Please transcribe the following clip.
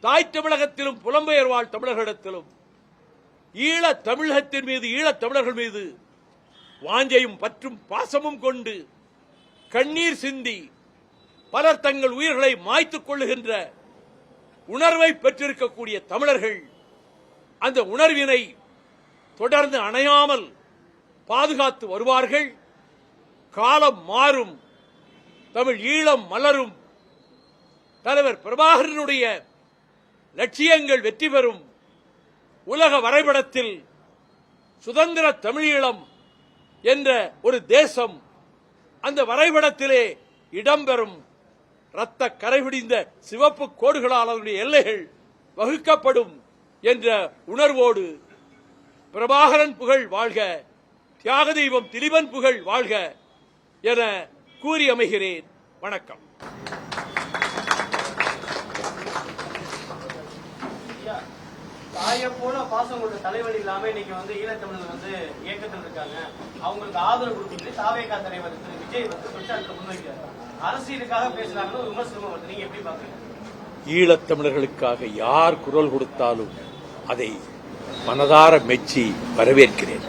தாய் தமிழகத்திலும் புலம்பெயர் வாழ் தமிழர்களிடத்திலும் ஈழத் தமிழகத்தின் மீது ஈழத் தமிழர்கள் மீது வாஞ்சையும் பற்றும் பாசமும் கொண்டு கண்ணீர் சிந்தி பலர் தங்கள் உயிர்களை மாய்த்துக் கொள்ளுகின்ற உணர்வை பெற்றிருக்கக்கூடிய தமிழர்கள் அந்த உணர்வினை தொடர்ந்து அணையாமல் பாதுகாத்து வருவார்கள். காலம் மாறும், தமிழ் ஈழம் மலரும், தலைவர் பிரபாகரனுடைய லட்சியங்கள் வெற்றி பெறும். உலக வரைபடத்தில் சுதந்திர தமிழீழம் என்ற ஒரு தேசம் அந்த வரைபடத்திலே இடம்பெறும். இரத்த கரைபிடிந்த சிவப்பு கோடுகளால் அதனுடைய எல்லைகள் வகுக்கப்படும் என்ற உணர்வோடு பிரபாகரன் புகழ் வாழ்க, தியாக தெய்வம் திலீபன் புகழ் வாழ்க என கூறி அமைகிறேன். வணக்கம். தாயை போல பாசம் கொண்ட தலைவர் இல்லாம இன்னைக்கு ஈழத்தமிழர்கள் இயக்கத்தில் இருக்காங்க. அவங்களுக்கு ஆதரவு கொடுத்து தாவேகா தலைவர் விஜய் பிரச்சாரத்தை முன்வைக்கிறார். அரசியலுக்காக பேசுறாங்கன்னு ஒரு விமர்சனம் வருது. நீங்க எப்படி பாக்குறீங்க? ஈழத்தமிழர்களுக்காக யார் குரல் கொடுத்தாலும் அதை மனதார மெச்சி வரவேற்கிறேன்.